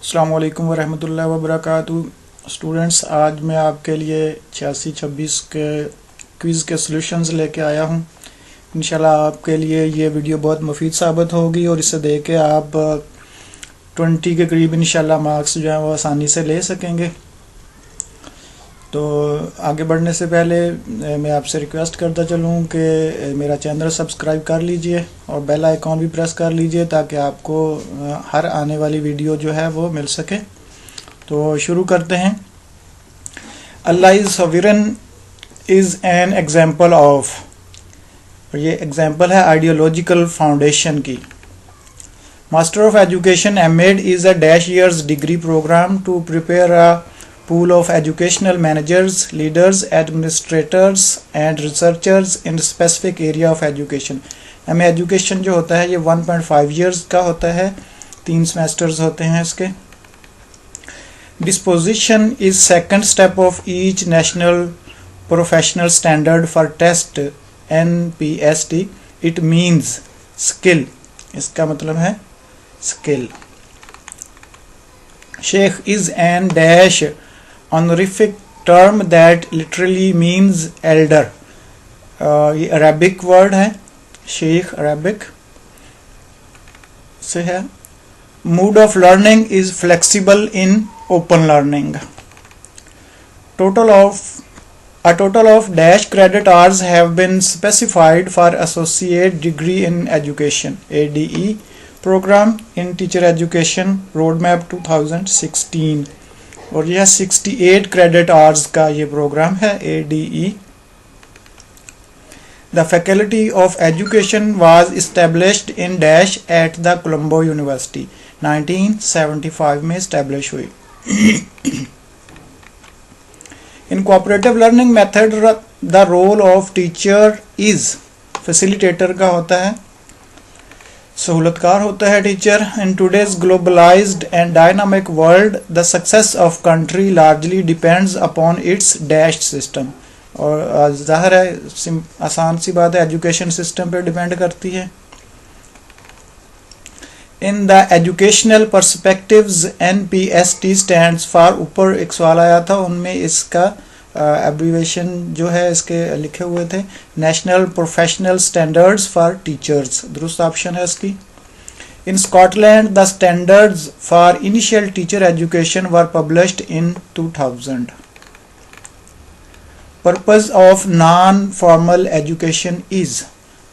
अस्सलाम वालेकुम वरहमतुल्लाहि वबरकातुहू। स्टूडेंट्स, आज मैं आपके लिए 86-26 के क्विज़ के सॉल्यूशंस लेके आया हूँ। इंशाल्लाह आपके लिए ये वीडियो बहुत मुफीद साबित होगी और इसे देख के आप 20 के करीब इंशाल्लाह मार्क्स जो हैं वो आसानी से ले सकेंगे। तो आगे बढ़ने से पहले मैं आपसे रिक्वेस्ट करता चलूँ कि मेरा चैनल सब्सक्राइब कर लीजिए और बेल आइकॉन भी प्रेस कर लीजिए ताकि आपको हर आने वाली वीडियो जो है वो मिल सके। तो शुरू करते हैं। अल्लाह is sovereign is an example of, ये एग्जाम्पल है आइडियोलॉजिकल फाउंडेशन की। Master of education M Ed is a dash years degree program to prepare a pool of educational managers, leaders, administrators and researchers in specific area of education। हमें education जो होता है ये 1.5 years का होता है, 3 सेमेस्टर्स होते हैं इसके। Disposition is second step of each national professional standard for test NPST। It means skill, इसका मतलब है skill। Sheikh is an dash honorific term that literally means elder। ये अरबिक वर्ड है, शेख अरबिक से है। mood of learning is flexible in open learning। a total of dash credit hours have been specified for associate degree in education ADE program in teacher education roadmap 2016 और यह 68 credit hours का ये programme है ADE। The faculty of education was established in dash at the Colombo university, 1975 में establish हुई। In cooperative learning method the role of teacher is, facilitator का होता है, सहूलतकार होता है teacher. In today's globalised and dynamic world the success of country largely depends upon its dash system. और जाहिर है आसान सी बात है, एजुकेशन सिस्टम पे डिपेंड करती है। इन the educational perspectives NPST stands for, ऊपर एक सवाल आया था उनमें इसका एब्रीवेशन जो है इसके लिखे हुए थे, national professional standards for teachers, दुरुस्त ऑप्शन है इसकी। इन Scotland the standards for initial teacher education were published in 2000। Purpose of non formal education is,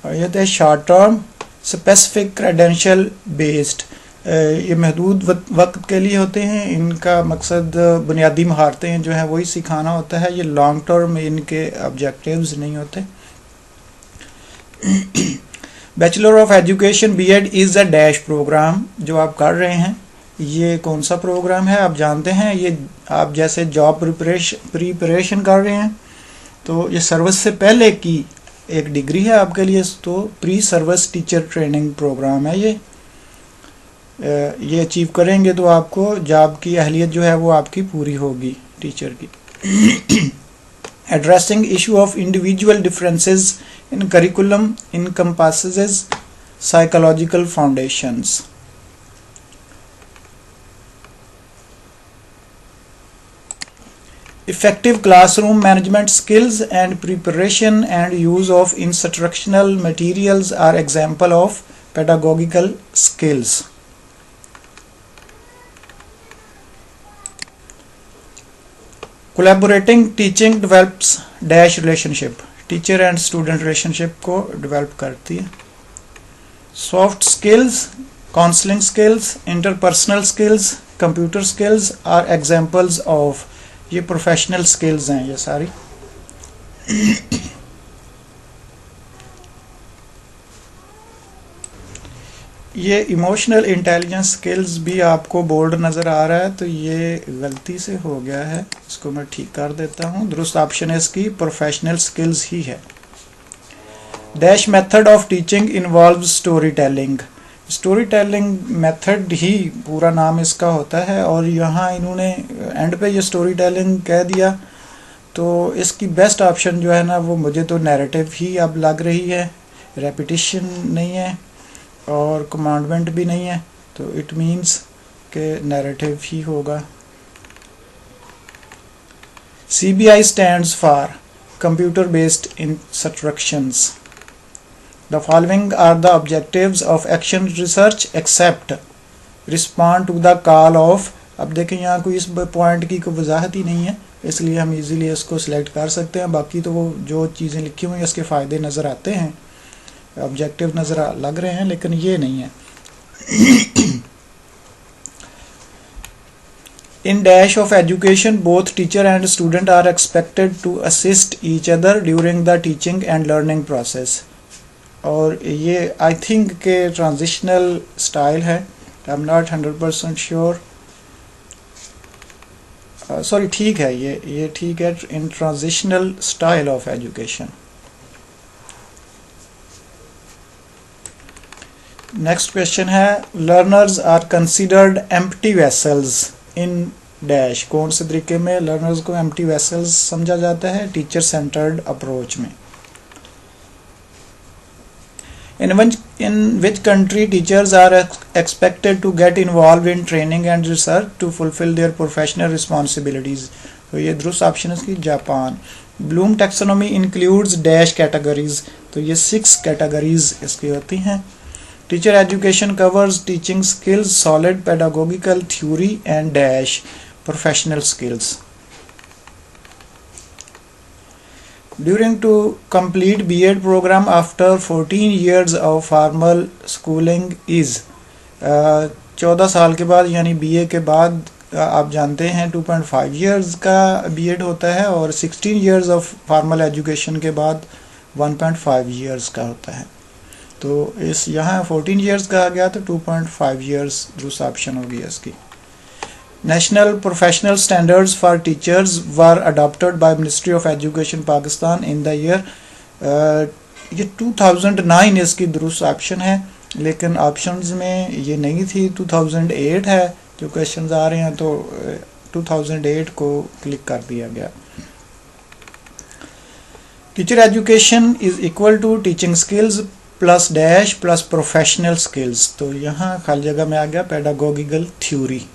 और ये थे short term specific credential based, ये महदूद वक्त के लिए होते हैं, इनका मकसद बुनियादी महारतें जो है वही सिखाना होता है, ये लॉन्ग टर्म में इनके ऑब्जेक्टिव्स नहीं होते। Bachelor of education B.Ed is a dash programme जो आप कर रहे हैं, ये कौन सा प्रोग्राम है आप जानते हैं। ये आप जैसे जॉब प्रिपरेशन कर रहे हैं तो ये सर्विस से पहले की एक डिग्री है आपके लिए, तो pre service teacher training programme है ये अचीव करेंगे तो आपको जॉब की अहलियत जो है वो आपकी पूरी होगी टीचर की। Addressing issue of individual differences in curriculum encompasses psychological foundations. Effective classroom management skills and preparation and use of instructional materials are example of pedagogical skills। Collaborating teaching develops dash relationship, teacher and student relationship को develop करती है। Soft skills, counselling skills, interpersonal skills, computer skills are examples of, ये professional skills हैं ये सारी। ये emotional intelligence skills भी आपको बोल्ड नज़र आ रहा है तो ये गलती से हो गया है, इसको मैं ठीक कर देता हूँ। दुरुस्त ऑप्शन है इसकी प्रोफेशनल स्किल्स ही है। Dash method of teaching involves story telling, story telling method ही पूरा नाम इसका होता है और यहाँ इन्होंने एंड पे ये स्टोरी टेलिंग कह दिया, तो इसकी बेस्ट ऑप्शन जो है ना वो मुझे तो नैरेटिव ही अब लग रही है, रेपिटिशन नहीं है और कमांडमेंट भी नहीं है, तो इट मीन्स के नैरेटिव ही होगा। CBI stands for Computer Based Instructions. The following are the objectives of action research except respond to the call of। अब देखें यहाँ कोई इस पॉइंट की कोई वजाहत ही नहीं है, इसलिए हम इजीली इसको सिलेक्ट कर सकते हैं। बाकी तो वो जो चीज़ें लिखी हुई हैं इसके फ़ायदे नज़र आते हैं, ऑब्जेक्टिव नज़र लग रहे हैं, लेकिन ये नहीं है। In dash of education, both teacher and student are expected to assist each other during the teaching and learning process. और ये I think के transitional style है, I'm not 100% sure. Sorry, ठीक है, ये ठीक है, in transitional style of education. Next question है, learners are considered empty vessels in dash। कौन से तरीके में लर्नर्स को एम्प्टी वेसल्स समझा जाता है? टीचर सेंटर्ड अप्रोच में। In which country teachers are expected to get involved in training and research to fulfill their professional responsibilities? तो ये दुरुस्त ऑप्शन है इसकी, Japan. Bloom taxonomy includes dash categories, तो ये 6 कैटेगरीज इसकी होती हैं। Teacher education covers teaching skills, solid pedagogical theory and dash professional skills. During to complete B.Ed program after 14 years of formal schooling is 14 साल के बाद यानी BA के बाद आप जानते हैं 2.5 years का B.Ed होता है, और 16 years of formal education के बाद 1.5 years का होता है। तो इस यहाँ 14 years कहा गया तो 2.5 years दूसरा ऑप्शन होगी इसकी। National professional standards for teachers were adopted by Ministry of Education Pakistan in the year ये 2009 इसकी दुरुस्त ऑप्शन है, लेकिन ऑप्शंस में ये नहीं थी, 2008 है जो क्वेश्चंस आ रहे हैं, तो 2008 को क्लिक कर दिया गया। Teacher education is equal to teaching skills plus dash plus professional skills, तो यहाँ खाली जगह में आ गया pedagogical theory.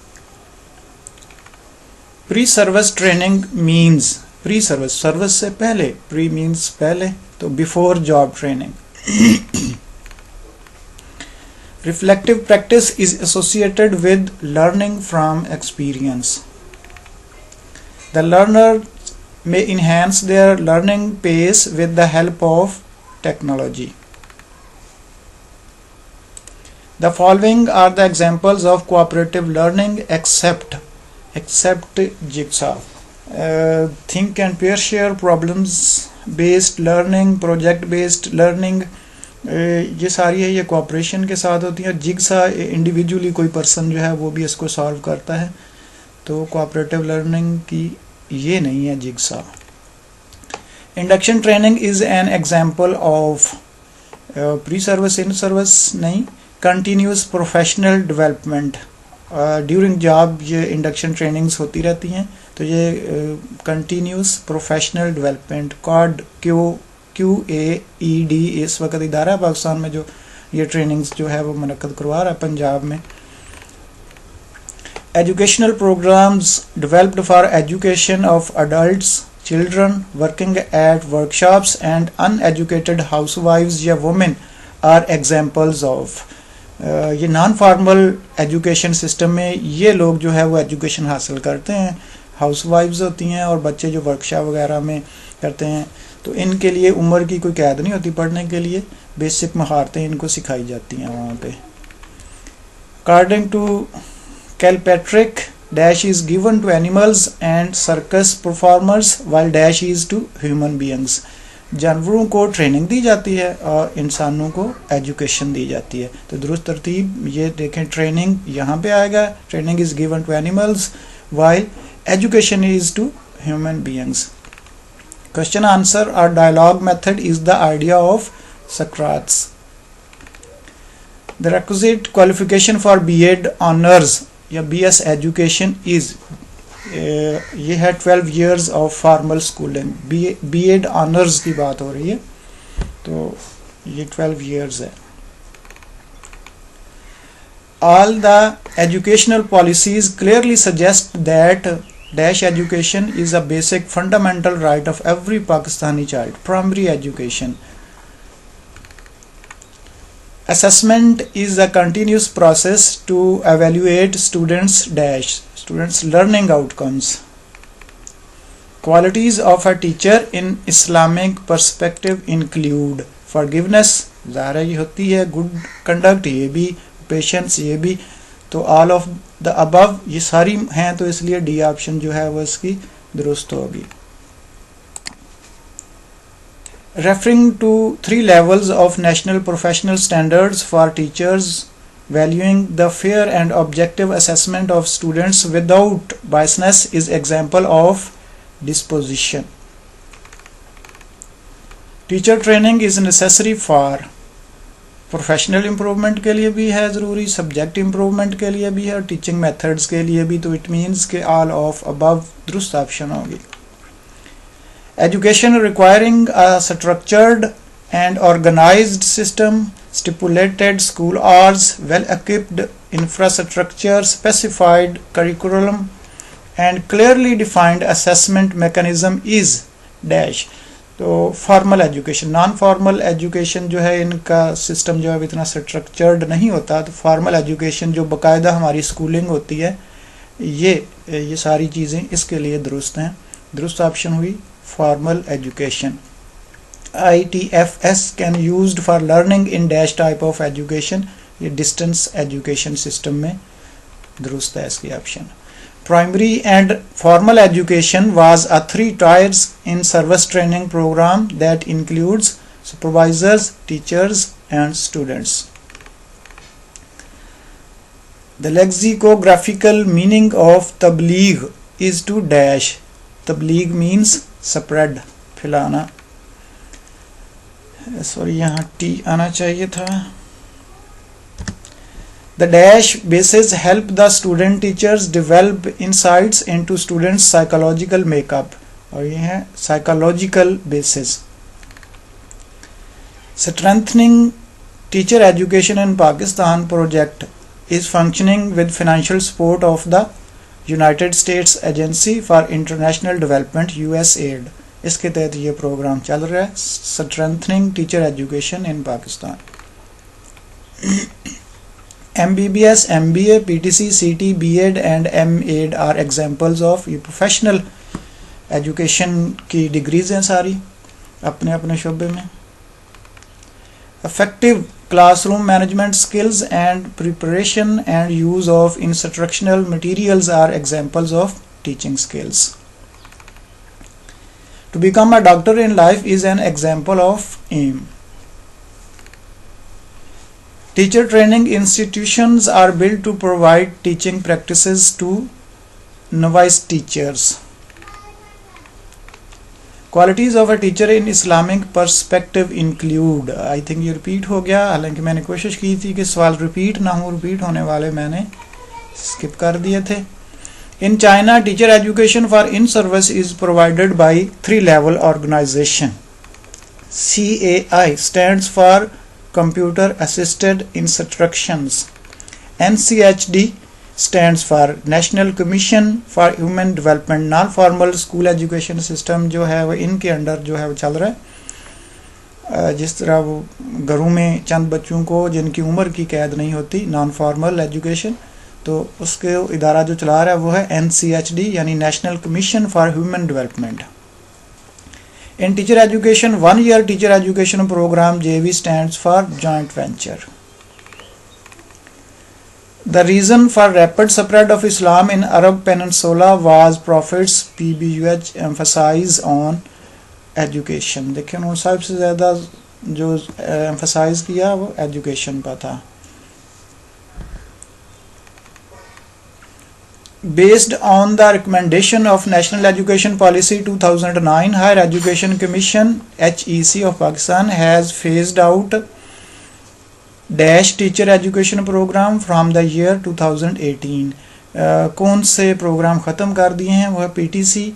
Pre service training means, pre service service से पहले, प्री मीन्स पहले, तो before job training. Reflective practice is associated with learning from experience. The learner may enhance their learning pace with the help of technology. The following are the examples of cooperative learning except Jigsaw. Think and pair share, problems based learning, project based learning, ये सारी है, ये cooperation के साथ होती है। Jigsaw individually कोई person जो है वो भी इसको solve करता है, तो cooperative learning की ये नहीं है jigsaw. Induction training is an example of pre service, in service नहीं। Continuous professional development, during job ये इंडक्शन ट्रेनिंग्स होती रहती हैं, तो ये continuous professional development called QAED इस वक्त इदारा है पाकिस्तान में जो ये ट्रेनिंग्स जो है वो मुनक्कद करवा रहा है पंजाब में। Educational programs developed for education of adults, children working at workshops and uneducated housewives या women are examples of। ये नॉन फॉर्मल एजुकेशन सिस्टम में ये लोग जो है वो एजुकेशन हासिल करते हैं, हाउसवाइफ्स होती हैं और बच्चे जो वर्कशॉप वगैरह में करते हैं, तो इनके लिए उम्र की कोई कैद नहीं होती, पढ़ने के लिए बेसिक महारतें इनको सिखाई जाती हैं वहाँ पे। According to Kilpatrick, dash is given to animals and circus performers while dash is to human beings। जानवरों को ट्रेनिंग दी जाती है और इंसानों को एजुकेशन दी जाती है, तो दुरुस्त तरतीब ये देखें, ट्रेनिंग यहाँ पे आएगा, training is given to animals while education is to human beings। Question answer or dialogue method is the idea of Socrates। The requisite qualification for B.Ed honors या BS एजुकेशन इज ये है 12 years of formal schooling. B.Ed honours की बात हो रही है, तो ये 12 years है। All the educational policies clearly suggest that dash education is a basic fundamental right of every Pakistani child. Primary education. Assessment is a continuous process to evaluate students learning outcomes. Qualities of a teacher in Islamic perspective include forgiveness, ज़ाहिर है ये होती है, good conduct ये भी, patience ये भी, तो ऑल ऑफ द अबव ये सारी हैं, तो इसलिए डी ऑप्शन जो है वो इसकी दुरुस्त होगी. Referring to 3 levels of national professional standards for teachers, valuing the fair and objective assessment of students without biasness is example of disposition. Teacher training is necessary for professional improvement के लिए भी है ज़रूरी, सब्जेक्ट इम्प्रूवमेंट के लिए भी है और टीचिंग मेथड्स के लिए भी, तो इट मीन्स के ऑल ऑफ अबव दुरुस्त ऑप्शन होगी. Education requiring a structured and organised system, stipulated school hours, well equipped infrastructure, specified curriculum and clearly defined assessment mechanism is dash. तो formal education. Non formal education जो है इनका system जो है इतना structured नहीं होता, तो फॉर्मल एजुकेशन जो बाकायदा हमारी स्कूलिंग होती है ये सारी चीज़ें इसके लिए दुरुस्त हैं. दुरुस्त ऑप्शन हुई formal education. ITFS can used for learning in dash type of education, ये डिस्टेंस एजुकेशन सिस्टम में दुरुस्त है इसकी option. Primary and formal education was a 3 tiers in service training program that includes supervisors, teachers and students. The lexicographical meaning of tabligh is to dash. Tabligh means spread, फैलाना. Sorry यहाँ T आना चाहिए था. The dash bases help the student teachers develop insights into students psychological makeup, और ये है psychological basis. Strengthening teacher education in Pakistan project is functioning with financial support of the United States Agency for International Development USAID. इसके तहत ये programme चल रहा है, Strengthening Teacher Education in Pakistan. MBBS, MBA, PTC, CT, B.Ed and M.Ed are examples of ये professional education की degrees हैं सारी अपने अपने शोबे में. Effective classroom management skills and preparation and use of instructional materials are examples of teaching skills. To become a doctor in life is an example of aim. Teacher training institutions are built to provide teaching practices to novice teachers. Qualities of a teacher in Islamic perspective include, I think ये repeat हो गया, हालांकि मैंने कोशिश की थी कि सवाल रिपीट ना हो, रिपीट होने वाले मैंने स्किप कर दिए थे. In China, teacher education for in-service is provided by 3-level organization. CAI stands for Computer Assisted Instructions. NCHD stands for National Commission for Human Development. Non formal school education system जो है वो इनके under जो है वो चल रहा है. जिस तरह वो घरों में चंद बच्चों को जिनकी उम्र की कैद नहीं होती, नॉन फॉर्मल एजुकेशन, तो उसके इदारा जो चला रहा है वो है NCHD यानी national commission for human development. In teacher education, 1-year teacher education program JV stands for joint venture. The reason for rapid spread of Islam in Arab Peninsula was Prophet's PBUH emphasize on education. देखिए उन्होंने सबसे ज़्यादा जो emphasize किया वो education पर था. Based on the recommendation of National Education Policy 2009, Higher Education Commission HEC of Pakistan has phased out dash teacher education program from the year 2018. कौन से प्रोग्राम ख़त्म कर दिए हैं? वो है PTC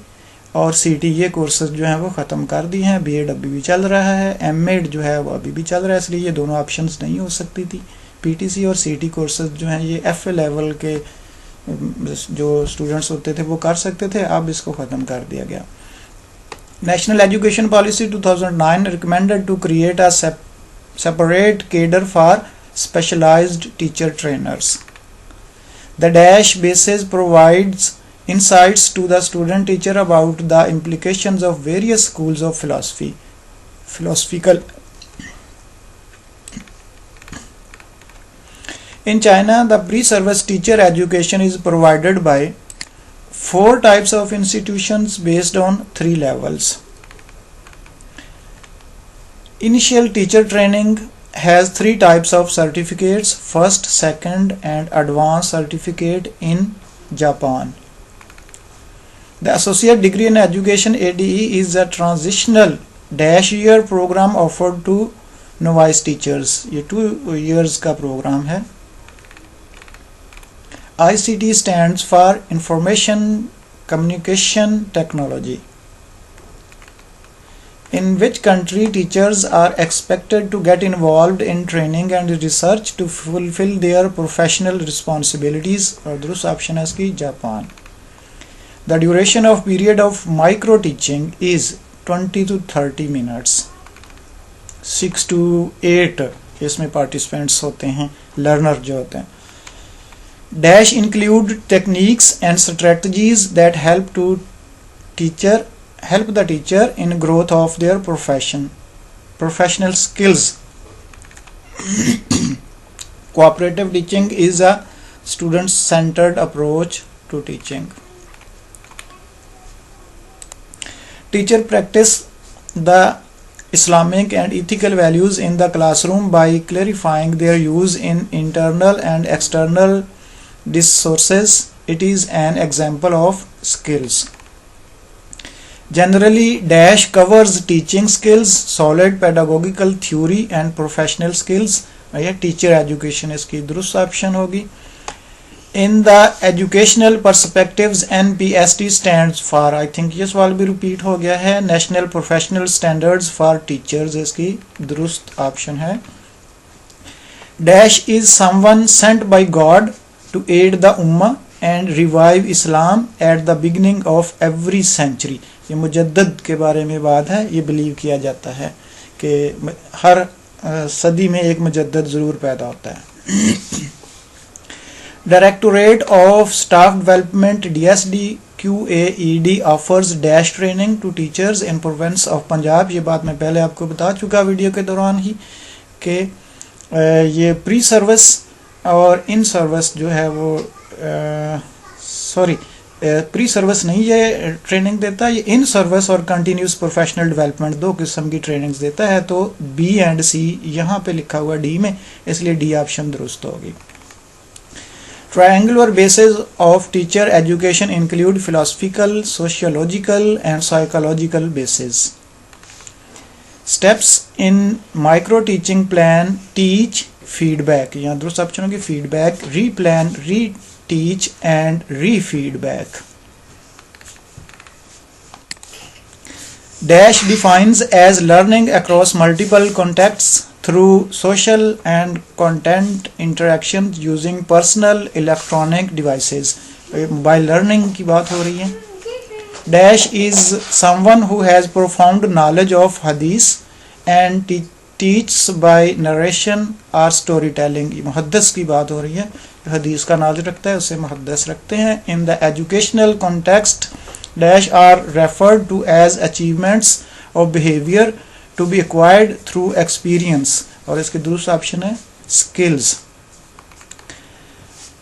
और CT, ये कोर्सेज जो हैं वो ख़त्म कर दिए हैं. B.Ed अभी भी चल रहा है, M.Ed जो है वो अभी भी चल रहा है, इसलिए ये दोनों ऑप्शंस नहीं हो सकती थी. पीटीसी और सीटी कोर्सेज जो हैं ये एफए लेवल के जो स्टूडेंट्स होते थे वो कर सकते थे, अब इसको ख़त्म कर दिया गया। National education policy 2009 recommended to create a separate cadre for specialized teacher trainers. The dash basis provides insights to the student teacher about the implications of various schools of philosophical. In China, the pre-service teacher education is provided by 4 types of institutions based on 3 levels. Initial teacher training has 3 types of certificates: first, second and advanced certificate in Japan. The associate degree in education ADE is a transitional dash year program offered to novice teachers. ये 2 years का program है। ICT stands for Information Communication Technology. In which country teachers are expected to get involved in training and research to fulfill their professional responsibilities? और दूसरा option है इसकी Japan. The duration of period of micro teaching is 20 to 30 minutes. 6 to 8 इसमें participants होते हैं, learner जो होते हैं। Dash include techniques and strategies that help the teacher in growth of their professional skills. Cooperative teaching is a student-centered approach to teaching. Teacher practice the Islamic and ethical values in the classroom by clarifying their use in internal and external discourses. It is an example of skills. Generally, dash covers teaching skills, solid pedagogical theory and professional skills. यह teacher education इसकी दुरुस्त option होगी। In the educational perspectives, NPST stands for, I think ये सवाल भी repeat हो गया है, National Professional Standards for Teachers इसकी दुरुस्त ऑप्शन है। Dash is someone sent by God to aid the Ummah and revive Islam at the beginning of every century. ये मुजद्दद के बारे में बात है। ये बिलीव किया जाता है कि हर सदी में एक मुजद्दद ज़रूर पैदा होता है। Directorate of staff development DSD QAED offers dash training to teachers in province of Punjab. ये बात मैं पहले आपको बता चुका वीडियो के दौरान ही कि ये प्री सर्विस और इन सर्विस जो है वो प्री सर्विस नहीं ये ट्रेनिंग देता, ये इन सर्विस और कंटिन्यूस प्रोफेशनल डेवलपमेंट 2 किस्म की ट्रेनिंग्स देता है। तो B एंड C यहाँ पे लिखा हुआ D में, इसलिए D ऑप्शन दुरुस्त होगी। Triangular basis of teacher education include philosophical, sociological and psychological basis. Steps in micro teaching plan teach feedback, यहाँ दुरुस्त ऑप्शन होगी फीडबैक, रीप्लान, री teach and re-feedback. Dash defines as learning across multiple contexts through social and content interactions using personal electronic devices. Mobile learning की बात हो रही है। Dash is someone who has profound knowledge of hadith and teaches by narration or storytelling. मुहद्दिस की बात हो रही है, हदीस का नॉलेज रखता है, उसे मुहद्दिस रखते हैं। In the educational context dash are referred to as achievements of behaviour to be acquired through experience, और इसके दूसरा ऑप्शन है skills.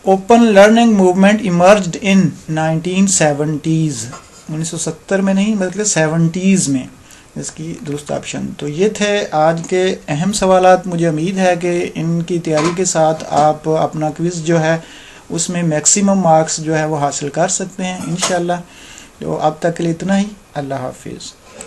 Open learning movement emerged in 1970s, 1970 में नहीं बल्कि 70s में, इसकी दुरुस्त ऑप्शन। तो ये थे आज के अहम सवालात। मुझे उम्मीद है कि इनकी तैयारी के साथ आप अपना क्विज़ जो है उसमें मैक्सिमम मार्क्स जो है वो हासिल कर सकते हैं इंशाल्लाह। तो अब तक के लिए इतना ही। अल्लाह हाफिज़।